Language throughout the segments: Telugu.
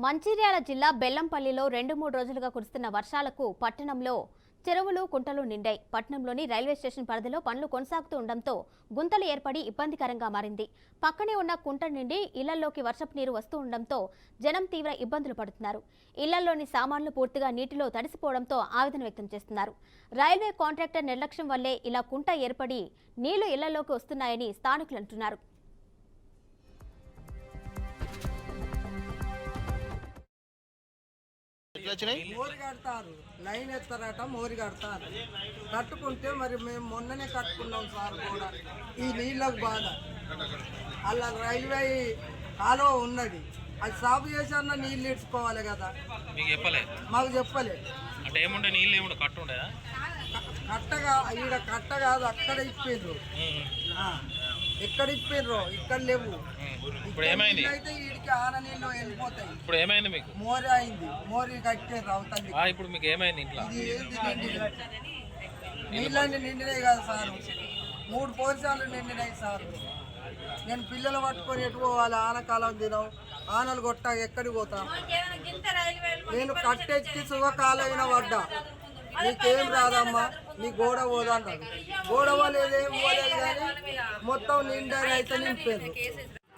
మంచిర్యాల జిల్లా బెల్లంపల్లిలో 2-3 రోజులుగా కురుస్తున్న వర్షాలకు పట్టణంలో చెరువులు కుంటలు నిండాయి. పట్టణంలోని రైల్వే స్టేషన్ పరిధిలో పనులు కొనసాగుతూ ఉండడంతో గుంతలు ఏర్పడి ఇబ్బందికరంగా మారింది. పక్కనే ఉన్న కుంట నుండి ఇళ్లలోకి వర్షపు నీరు వస్తూ ఉండడంతో జనం తీవ్ర ఇబ్బందులు పడుతున్నారు. ఇళ్లలోని సామాన్లు పూర్తిగా నీటిలో తడిసిపోవడంతో ఆవేదన వ్యక్తం చేస్తున్నారు. రైల్వే కాంట్రాక్టర్ నిర్లక్ష్యం వల్లే ఇలా కుంట ఏర్పడి నీళ్లు ఇళ్లలోకి వస్తున్నాయని స్థానికులు అంటున్నారు. మోరి కడతారు, లైన్ ఎత్తారట, మోరి కడతారు. కట్టుకుంటే మరి మేము మొన్ననే కట్టుకున్నాం సార్ కూడా ఈ నీళ్ళకు బాధ. అలా రైల్వే కాలువ ఉన్నది, అది సాగు చేసన్నా నీళ్ళు ఇడ్చుకోవాలి కదా. మాకు చెప్పలే అంటే ఏముండే నీళ్ళు ఏముండే కట్టు ఉండే కట్టగా ఈడ కట్ట కాదు, అక్కడ ఇప్పిండ్రు. ఎక్కడ ఇప్పిండ్రు, ఇక్కడ లేవు. ఇప్పుడు ఏమైంది? అయితే వీడికి ఆన నీళ్ళు వెళ్ళిపోతాయి. ఇప్పుడు ఏమైంది మీకు? మోరి అయింది, మోరి కట్టారు అవుతుంది. ఇప్పుడు మీకు ఏమైంది? ఇంట్లో నీళ్ళన్నీ నిండినాయి కదా సార్, 3 పోర్చాలు నిండినాయి సార్. నేను పిల్లలు పట్టుకొని ఎటు పోవాలి? ఆనకాలం దినం, ఆనలు కొట్ట ఎక్కడికి పోతా? నేను కట్టెక్కి శుభకాలైన పడ్డా, నీకేం రాదమ్మా, నీ గోడ పోదన్నాడు. గోడ పోలేదేం పోలేదు కానీ మొత్తం నిండా అయితే నింపారు.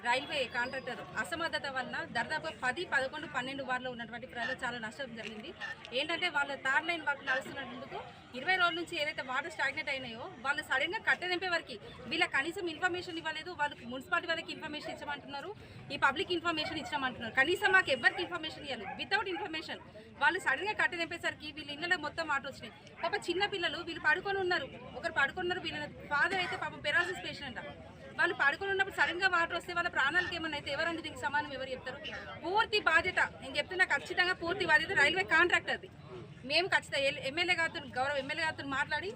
రైల్వే కాంట్రాక్టర్ అసమర్థత వలన దాదాపు 10, 11, 12 వార్డులో ఉన్నటువంటి ప్రజలు చాలా నష్టం జరిగింది. ఏంటంటే వాళ్ళ తార్ లైన్ వర్క్ నడుస్తున్నందుకు 20 రోజుల నుంచి ఏదైతే వాటర్ స్టాగ్నెట్ అయినాయో వాళ్ళు సడన్గా కట్టెనింపే వరకు వీళ్ళ కనీసం ఇన్ఫర్మేషన్ ఇవ్వలేదు. వాళ్ళకి మున్సిపాలిటీ వాళ్ళకి ఇన్ఫర్మేషన్ ఇచ్చామంటున్నారు, ఈ పబ్లిక్ ఇన్ఫర్మేషన్ ఇచ్చామంటున్నారు. కనీసం మాకు ఎవరికి ఇన్ఫర్మేషన్ ఇవ్వాలి. వితౌట్ ఇన్ఫర్మేషన్ వాళ్ళు సడన్గా కట్టెనింపేసరికి వీళ్ళ ఇళ్ళలో మొత్తం వాటర్ వచ్చినాయి. పాప చిన్న పిల్లలు వీళ్ళు పడుకొని ఉన్నారు, ఒకరు పడుకొని ఉన్నారు. వీళ్ళ ఫాదర్ అయితే పాపం పెరాలసిస్ పేషెంట్. వాళ్ళు పడుకొని ఉన్నప్పుడు సడన్గా వాటర్ వస్తే వాళ్ళ ప్రాణాలకు ఏమన్నా అయితే ఎవరండి దీనికి సమానం? ఎవరు చెప్తారు? పూర్తి బాధ్యత, నేను చెప్తున్నా ఖచ్చితంగా పూర్తి బాధ్యత రైల్వే కాంట్రాక్టర్ది. మేము ఖచ్చితంగా ఎమ్మెల్యే గారితో, గౌరవ ఎమ్మెల్యే గారితో మాట్లాడి